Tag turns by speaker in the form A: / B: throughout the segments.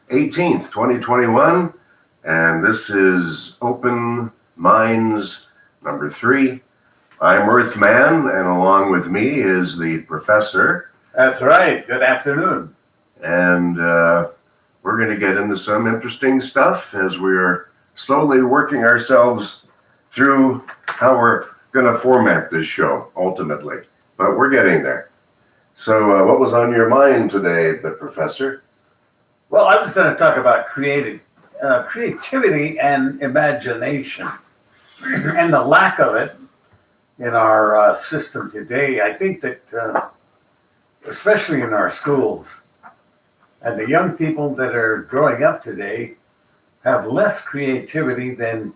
A: 18th, 2021. And this is Open Minds number 3. I'm Earthman, and along with me is the professor.
B: That's right. Good afternoon.
A: And we're going to get into some interesting stuff as we're slowly working ourselves through how we're going to format this show ultimately. But we're getting there. So what was on your mind today, the professor?
B: Well, I was going to talk about creativity and imagination and the lack of it in our system today. I think that, especially in our schools, and the young people that are growing up today have less creativity than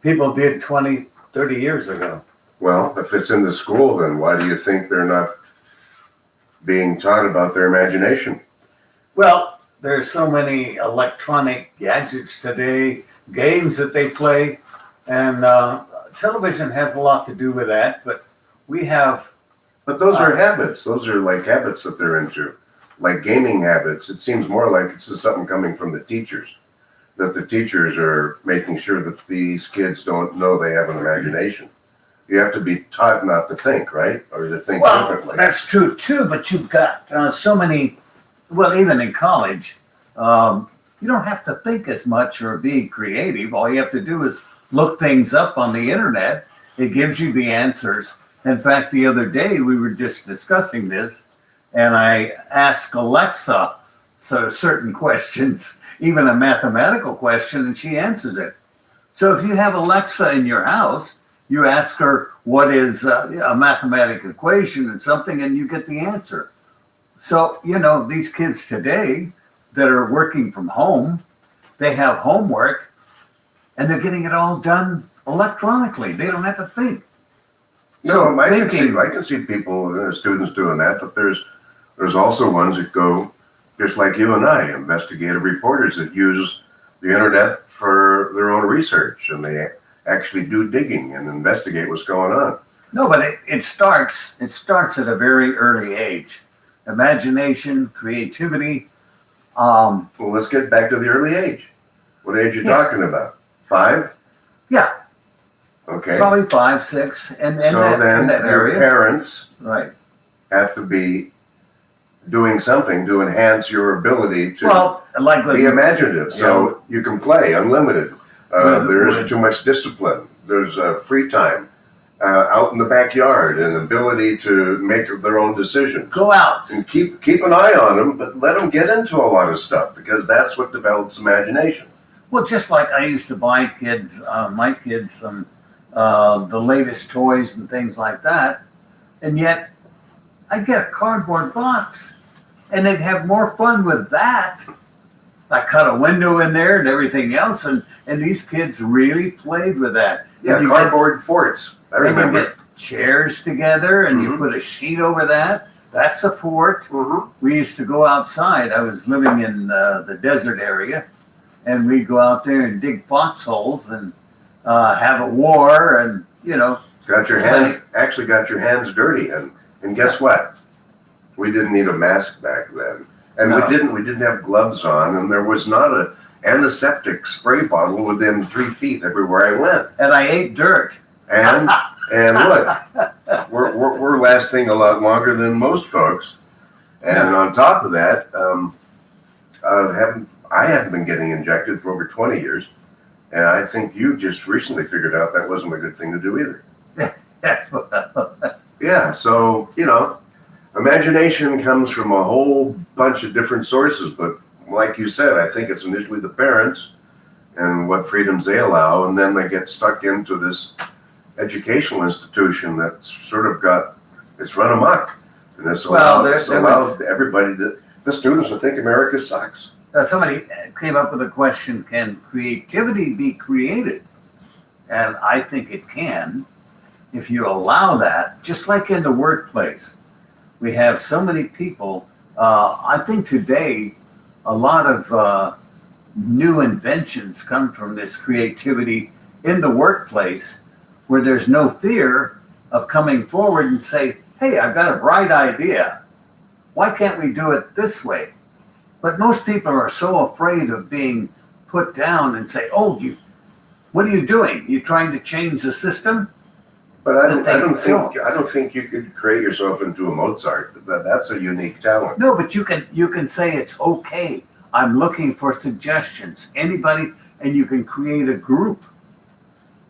B: people did 20, 30 years ago.
A: Well, if it's in the school, then why do you think they're not being taught about their imagination?
B: Well, there's so many electronic gadgets today, games that they play, and television has a lot to do with that, but we have...
A: But those are habits. Those are like habits that they're into, like gaming habits. It seems more like it's just something coming from the teachers, that the teachers are making sure that these kids don't know they have an imagination. You have to be taught not to think, right? Or to think differently.
B: That's true too, but you've got so many, well, even in college, you don't have to think as much or be creative. All you have to do is look things up on the internet. It gives you the answers. In fact, the other day we were just discussing this, and I asked Alexa certain questions, even a mathematical question, and she answers it. So if you have Alexa in your house, you ask her what is a mathematical equation and something, and you get the answer. So, these kids today that are working from home, they have homework, and they're getting it all done electronically. They don't have to think.
A: No, I can see people, students doing that, but there's also ones that go, just like you and I, investigative reporters that use the internet for their own research, and they actually do digging and investigate what's going on.
B: No, but it starts at a very early age. Imagination, creativity.
A: Well, let's get back to the early age. What age are you talking about? 5?
B: Yeah.
A: Okay.
B: Probably 5, 6, and
A: so then
B: that
A: your
B: area.
A: Parents
B: right
A: have to be doing something to enhance your ability to be imaginative. So you can play unlimited. There isn't too much discipline. There's free time out in the backyard and ability to make their own decisions.
B: Go out
A: and keep an eye on them, but let them get into a lot of stuff because that's what develops imagination.
B: Well, just like I used to buy my kids some the latest toys and things like that, and yet I'd get a cardboard box, and they'd have more fun with that. I cut a window in there and everything else, and these kids really played with that.
A: Yeah, cardboard forts. I remember.
B: You get chairs together, and you put a sheet over that. That's a fort.
A: Mm-hmm.
B: We used to go outside. I was living in the desert area, and we'd go out there and dig foxholes and have a war, and
A: got your hands dirty, and guess what? We didn't need a mask back then. And
B: no.
A: we didn't have gloves on, and there was not an antiseptic spray bottle within 3 feet everywhere I went.
B: And I ate dirt.
A: And look, we're lasting a lot longer than most folks. And on top of that, I haven't been getting injected for over 20 years, and I think you just recently figured out that wasn't a good thing to do either. Yeah, so imagination comes from a whole bunch of different sources, but like you said, I think it's initially the parents and what freedoms they allow, and then they get stuck into this educational institution that's sort of it's run amok, and it's allowed everybody the students to think America sucks.
B: Somebody came up with a question: can creativity be created? And I think it can, if you allow that. Just like in the workplace. We have so many people. I think today, a lot of new inventions come from this creativity in the workplace, where there's no fear of coming forward and say, "Hey, I've got a bright idea. Why can't we do it this way?" But most people are so afraid of being put down and say, "Oh, what are you doing? You trying to change the system?"
A: But I
B: That they
A: don't think
B: don't.
A: I don't think you could create yourself into a Mozart. That's a unique talent.
B: No, but you can say it's okay. I'm looking for suggestions. Anybody, and you can create a group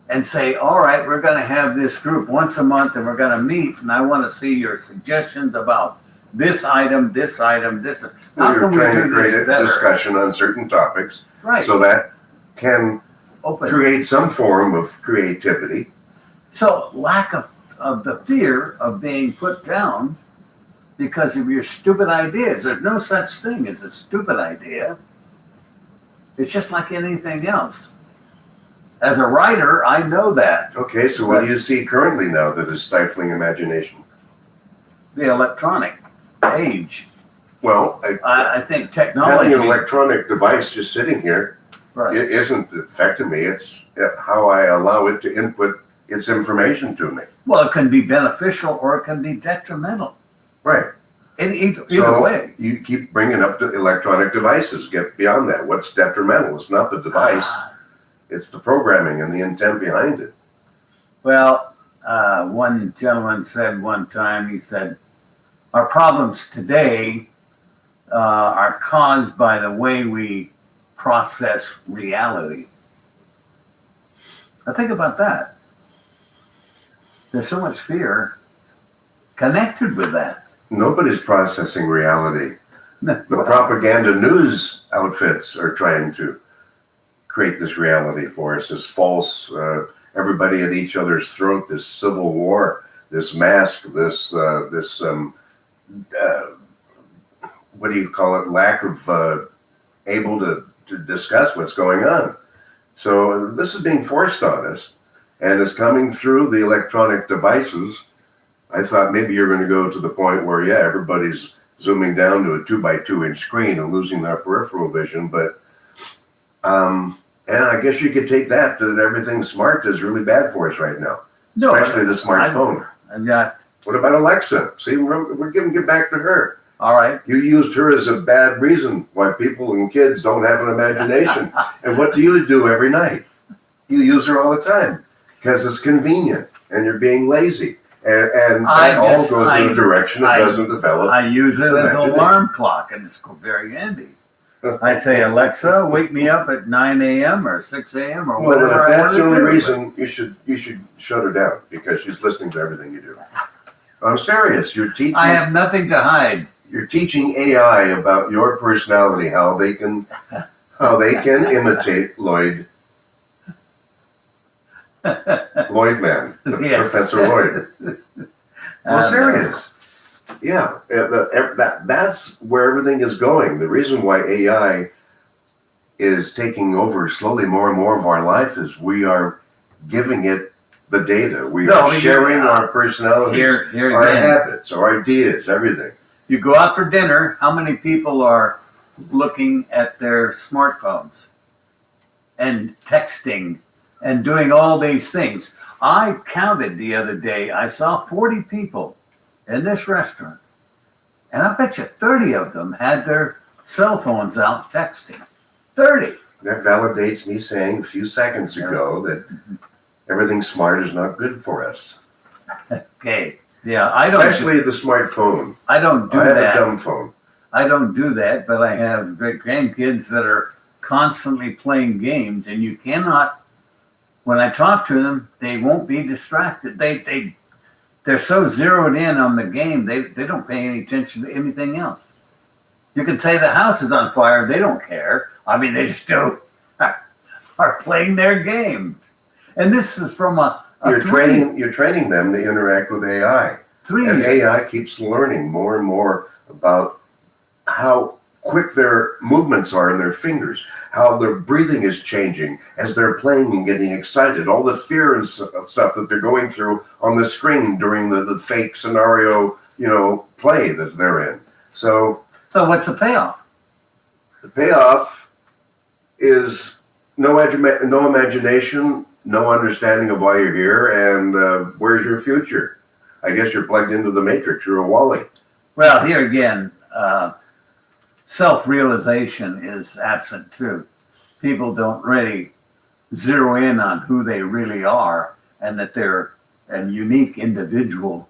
B: and say, "All right, we're going to have this group once a month, and we're going to meet, and I want to see your suggestions about this item, this item, this." How
A: You're
B: can we
A: trying to
B: do
A: create
B: this
A: a
B: better?
A: discussion on certain topics,
B: Right.
A: so that can
B: Open.
A: create some form of creativity.
B: So lack of the fear of being put down because of your stupid ideas. There's no such thing as a stupid idea. It's just like anything else. As a writer, I know that.
A: Okay, so what do you see currently now that is stifling imagination?
B: The electronic age.
A: Well,
B: I think
A: having
B: technology.
A: an electronic device just sitting here,
B: Right.
A: it isn't affecting me. It's how I allow it to input its information to me.
B: Well, it can be beneficial or it can be detrimental.
A: Right.
B: Either
A: So
B: way.
A: you keep bringing up the electronic devices. Get beyond that. What's detrimental? It's not the device. It's the programming and the intent behind it.
B: Well, one gentleman said one time, he said, our problems today are caused by the way we process reality. Now think about that. There's so much fear connected with that.
A: Nobody's processing reality.
B: No.
A: The propaganda news outfits are trying to create this reality for us, this false, everybody at each other's throat, this civil war, this mask, this what do you call it? Lack of able to discuss what's going on. So this is being forced on us, and it's coming through the electronic devices. I thought maybe you're going to go to the point where, yeah, everybody's zooming down to a 2x2 inch screen and losing their peripheral vision. But, and I guess you could take that everything smart is really bad for us right now,
B: No,
A: especially the smartphone.
B: I've got,
A: What about Alexa? See, we're giving it back to her.
B: all right.
A: You used her as a bad reason why people and kids don't have an imagination. And what do you do every night? You use her all the time because it's convenient and you're being lazy. And that all goes in a direction it doesn't develop.
B: I use it as an
A: Imagination.
B: alarm clock, and it's very handy. I say, Alexa, wake me up at 9 a.m. or 6 a.m. or
A: Well,
B: whatever.
A: if that's
B: I
A: the
B: want
A: only
B: to do.
A: reason, you should shut her down because she's listening to everything you do. I'm serious. You're teaching.
B: I have nothing to hide.
A: You're teaching AI about your personality, how they can imitate Lloyd man,
B: Yes.
A: Professor Lloyd. Well, serious. Yeah, that's where everything is going. The reason why AI is taking over slowly more and more of our life is we are giving it the data. We
B: No,
A: are sharing our personalities,
B: Here
A: our
B: again.
A: habits, our ideas, everything.
B: You go out for dinner, how many people are looking at their smartphones and texting and doing all these things? I counted the other day, I saw 40 people in this restaurant, and I bet you 30 of them had their cell phones out texting. 30.
A: That validates me saying a few seconds ago that everything smart is not good for us.
B: Okay. Yeah,
A: Especially the smartphone.
B: I don't do
A: I have
B: that.
A: a dumb phone.
B: I don't do that, but I have great grandkids that are constantly playing games, and you cannot. When I talk to them, they won't be distracted. They're so zeroed in on the game, they don't pay any attention to anything else. You can say the house is on fire, they don't care. I mean, they still are playing their game. And this is from
A: You're training them to interact with AI.
B: 3
A: And
B: years.
A: AI keeps learning more and more about how quick their movements are in their fingers, how their breathing is changing as they're playing and getting excited, all the fear and stuff that they're going through on the screen during the fake scenario, play that they're in. So
B: So what's the payoff?
A: the payoff is no imagination, no understanding of why you're here, and where's your future? I guess you're plugged into the matrix. You're a Wally.
B: Well, here again, self-realization is absent too. People don't really zero in on who they really are and that they're a unique individual.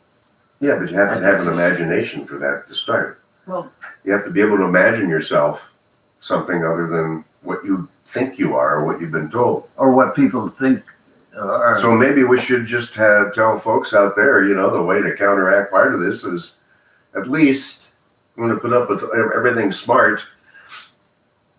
A: Yeah, but you have to have an imagination for that to start.
B: Well,
A: You have to be able to imagine yourself something other than what you think you are or what you've been told.
B: or what people think are.
A: So maybe we should just tell folks out there, the way to counteract part of this is at least I'm going to put up with everything smart.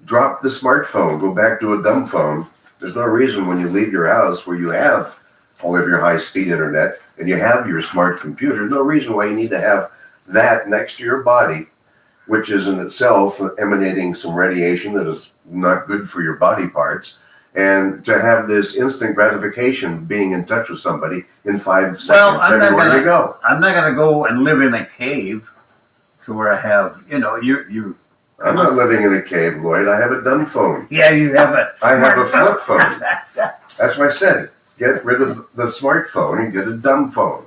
A: Drop the smartphone, go back to a dumb phone. There's no reason when you leave your house where you have all of your high-speed internet and you have your smart computer, no reason why you need to have that next to your body, which is in itself emanating some radiation that is not good for your body parts. And to have this instant gratification, being in touch with somebody in 5 seconds, everywhere you go.
B: I'm not going to go and live in a cave to where I have, you.
A: I'm not living in a cave, Lloyd. I have a dumb phone.
B: Yeah, you have a
A: I have a
B: smartphone.
A: flip phone. That's why I said, get rid of the smartphone and get a dumb phone.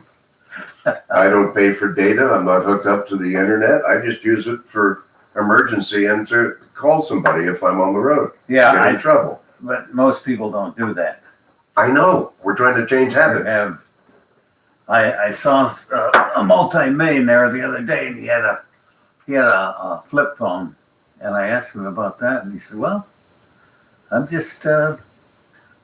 A: I don't pay for data. I'm not hooked up to the internet. I just use it for emergency and to call somebody if I'm on the road.
B: Yeah,
A: Get in trouble.
B: but most people don't do that.
A: I know. We're trying to change habits.
B: I saw a multi-millionaire the other day, and he had a flip phone, and I asked him about that, and he said, "Well, I'm just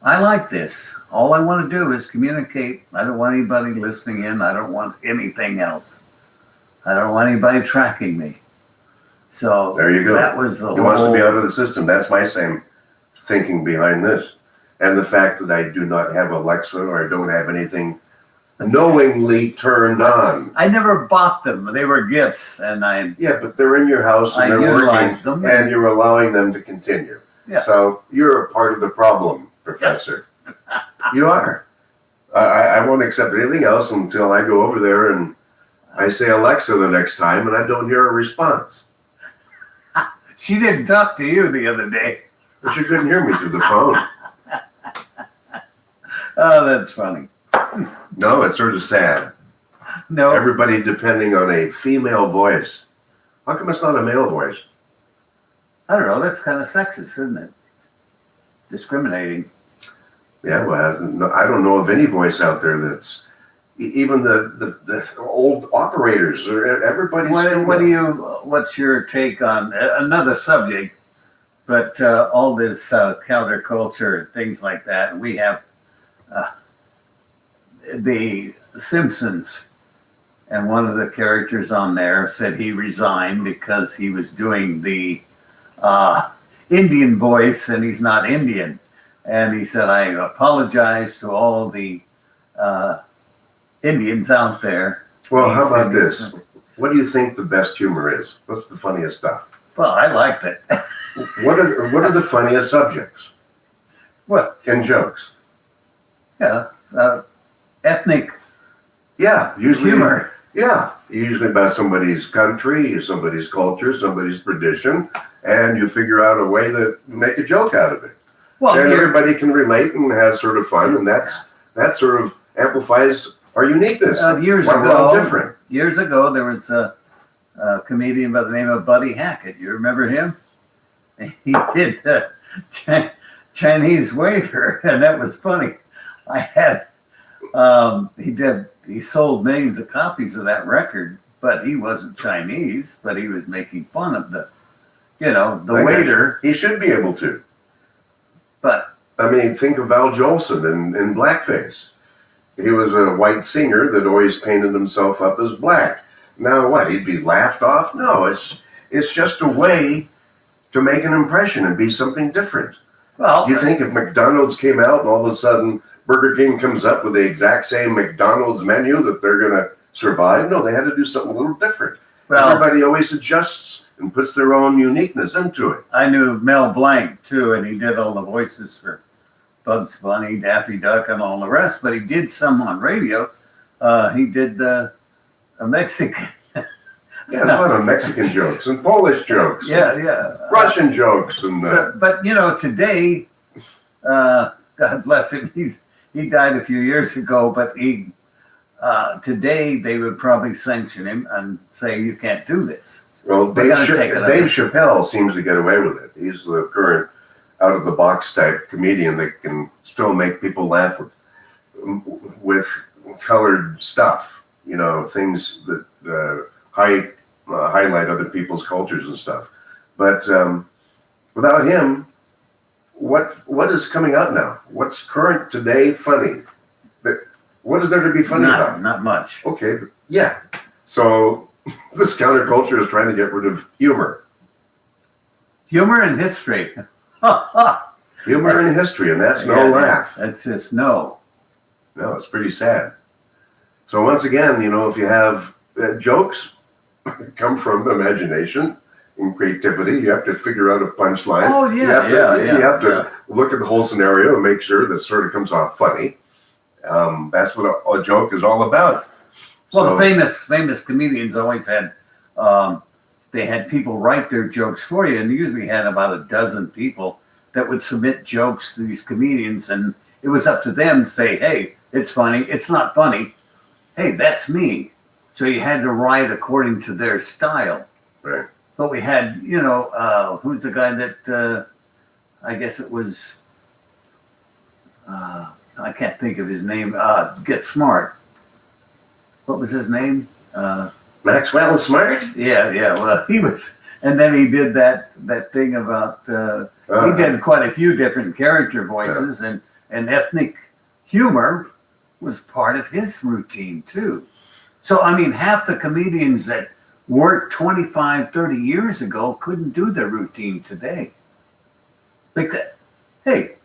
B: I like this. All I want to do is communicate. I don't want anybody listening in. I don't want anything else. I don't want anybody tracking me." So
A: There you go.
B: That was the
A: He wants to be
B: whole-
A: out of the system. That's my same thinking behind this. And the fact that I do not have Alexa or I don't have anything knowingly turned on.
B: I never bought them. They were gifts, and
A: Yeah, but they're in your house and
B: I
A: they're
B: utilized
A: working
B: them.
A: and you're allowing them to continue.
B: Yeah.
A: So you're a part of the problem, Professor. You are. I won't accept anything else until I go over there and I say Alexa the next time and I don't hear a response.
B: She didn't talk to you the other day.
A: But she couldn't hear me through the phone.
B: Oh, that's funny.
A: No, it's sort of sad.
B: No,
A: Everybody depending on a female voice. How come it's not a male voice?
B: I don't know. That's kind of sexist, isn't it? Discriminating.
A: Yeah, well, I don't know of any voice out there that's even the old operators or everybody's.
B: What's your take on another subject? But all this counterculture, things like that. We have the Simpsons, and one of the characters on there said he resigned because he was doing the Indian voice, and he's not Indian. And he said, "I apologize to all the Indians out there."
A: Well,
B: He
A: how
B: said
A: about this? What do you think the best humor is? What's the funniest stuff?
B: Well, I liked it.
A: What are the funniest subjects
B: Well,
A: and jokes?
B: yeah, ethnic
A: Yeah, usually
B: humor.
A: Yeah, usually about somebody's country, somebody's culture, somebody's tradition, and you figure out a way that you make a joke out of it.
B: Well,
A: And
B: here-
A: everybody can relate and has sort of fun, and that sort of amplifies our uniqueness.
B: years
A: Why we're all
B: ago,
A: different.
B: there was a comedian by the name of Buddy Hackett. You remember him? He did Chinese waiter, and that was funny. I had he sold millions of copies of that record, but he wasn't Chinese, but he was making fun of the
A: I got
B: waiter.
A: you. He should be able to.
B: But
A: I mean, think of Al Jolson in blackface. He was a white singer that always painted himself up as black. Now what? He'd be laughed off? No, it's just a way to make an impression and be something different.
B: well,
A: You think if McDonald's came out and all of a sudden Burger King comes up with the exact same McDonald's menu that they're going to survive? No, they had to do something a little different.
B: well,
A: Everybody always adjusts and puts their own uniqueness into it.
B: I knew Mel Blanc too, and he did all the voices for Bugs Bunny, Daffy Duck, and all the rest. But he did some on radio. He did a Mexican.
A: Yeah, there's a lot of Mexican jokes and Polish jokes.
B: Yeah, yeah.
A: Russian jokes and
B: But today, God bless him, he died a few years ago. But today they would probably sanction him and say you can't do this.
A: Well,
B: We're gonna take it
A: Dave
B: under-
A: Chappelle seems to get away with it. He's the current out of the box type comedian that can still make people laugh with colored stuff. You know, things that highlight other people's cultures and stuff. But without him, what is coming out now? What's current today funny? What is there to be funny about?
B: Not much.
A: Okay, but yeah. So this counterculture is trying to get rid of humor.
B: Humor and history.
A: Humor and history, and that's no
B: Yeah,
A: laugh.
B: That's just no.
A: No, it's pretty sad. So once again, you know, if you have jokes come from imagination and creativity, you have to figure out a punchline.
B: Oh, yeah,
A: you have to
B: yeah.
A: look at the whole scenario and make sure that sort of comes off funny. That's what a joke is all about.
B: Well,
A: So-
B: the famous comedians always had, they had people write their jokes for you, and they usually had about a dozen people that would submit jokes to these comedians, and it was up to them to say, hey, it's funny, it's not funny, hey, that's me. So you had to write according to their style.
A: Right.
B: But we had, you know, who's the guy that, I guess it was, I can't think of his name, Get Smart. What was his name?
A: Maxwell is smart.
B: Yeah. Well, he was, and then he did that thing about. He did quite a few different character voices, and ethnic humor was part of his routine too. So I mean, half the comedians that worked 25, 30 years ago couldn't do their routine today. Because, hey,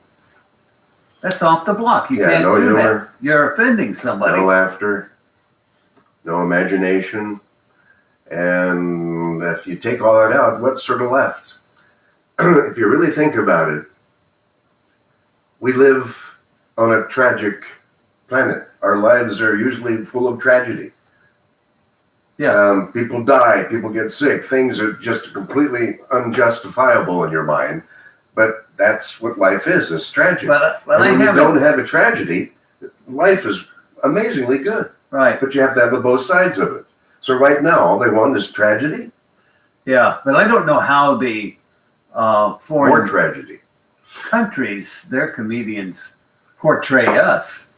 B: that's off the block. You
A: Yeah,
B: can't
A: no
B: do
A: humor.
B: that. You're offending somebody.
A: No laughter, no imagination. And if you take all that out, what's sort of left? If you really think about it, we live on a tragic planet. Our lives are usually full of tragedy.
B: Yeah.
A: People die, people get sick, things are just completely unjustifiable in your mind. But that's what life is, it's tragic.
B: But
A: and
B: I
A: when you
B: haven't.
A: don't have a tragedy, life is amazingly good.
B: Right.
A: But you have to have the both sides of it. So right now, all they want is tragedy,
B: Yeah, but I don't know how the
A: more
B: foreign
A: tragedy.
B: countries, their comedians, portray us.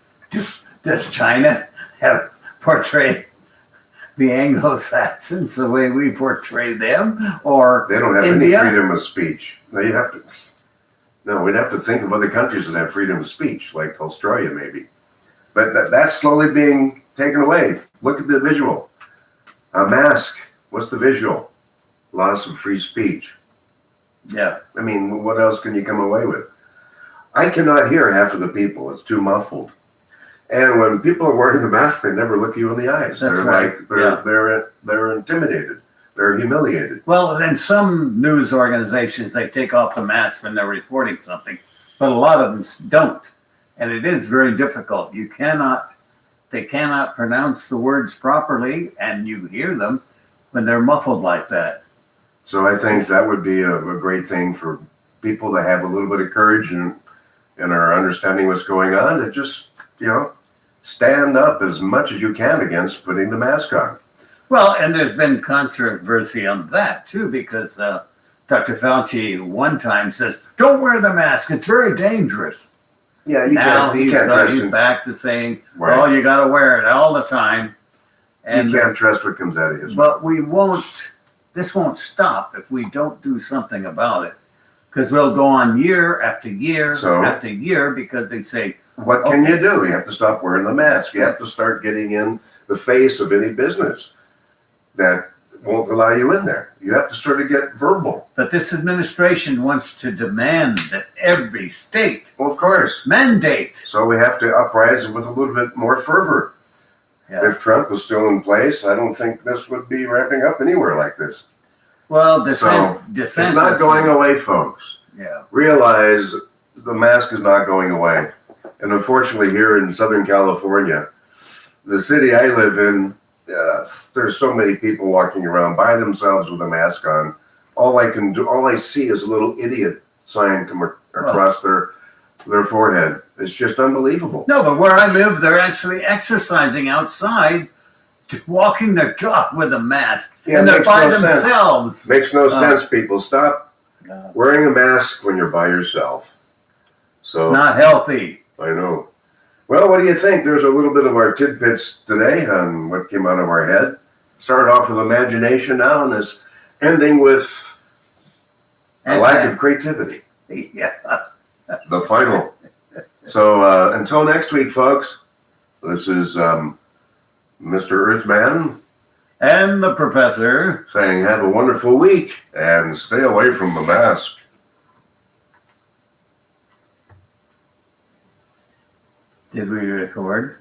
B: Does China have portray the Anglo-Saxons the way we portray them, or
A: They don't have
B: India?
A: any freedom of speech. No, you have to. No, we'd have to think of other countries that have freedom of speech, like Australia, maybe. But that's slowly being taken away. Look at the visual. A mask. What's the visual? Loss of free speech.
B: Yeah,
A: I mean, what else can you come away with? I cannot hear half of the people. It's too muffled. And when people are wearing the mask, they never look you in the eyes.
B: That's
A: they're
B: right.
A: like they're intimidated. They're humiliated.
B: well, in some news organizations, they take off the mask when they're reporting something, but a lot of them don't, and it is very difficult. They cannot pronounce the words properly, and you hear them when they're muffled like that.
A: So I think that would be a great thing for people that have a little bit of courage and are understanding what's going on to just, stand up as much as you can against putting the mask on.
B: Well, and there's been controversy on that too, because Dr. Fauci one time says, "Don't wear the mask; it's very dangerous."
A: Yeah,
B: Now
A: you can't trust
B: he's
A: him.
B: back to saying,
A: Right.
B: "Well, you got to wear it all the time." And
A: You can't trust what comes out of his mouth.
B: but we won't. This won't stop if we don't do something about it, because we'll go on year after year
A: So?
B: after year because they say,
A: What can you do? You have to stop wearing the mask. You have to start getting in the face of any business that won't allow you in there. You have to sort of get verbal.
B: but this administration wants to demand that every state
A: Well, of course.
B: mandate.
A: So we have to uprise with a little bit more fervor.
B: Yeah.
A: If Trump was still in place, I don't think this would be ramping up anywhere like this.
B: Well,
A: So,
B: DeSantis,
A: It's not going away, folks.
B: Yeah.
A: Realize the mask is not going away. And unfortunately, here in Southern California, the city I live in, there's so many people walking around by themselves with a mask on. All I see is a little idiot sign come across their forehead. It's just unbelievable.
B: No, but where I live, they're actually exercising outside walking their dog with a mask,
A: Yeah,
B: and
A: it
B: they're
A: makes
B: by
A: no sense.
B: themselves.
A: Makes no sense, people. Stop
B: No,
A: wearing a mask when you're by yourself.
B: it's
A: So
B: not healthy.
A: I know. Well, what do you think? There's a little bit of our tidbits today on what came out of our head. Started off with imagination now, and is ending with a lack of creativity.
B: Yeah.
A: The final. So until next week, folks, this is Mr. Earthman
B: And the professor.
A: saying have a wonderful week and stay away from the mask.
B: Did we record?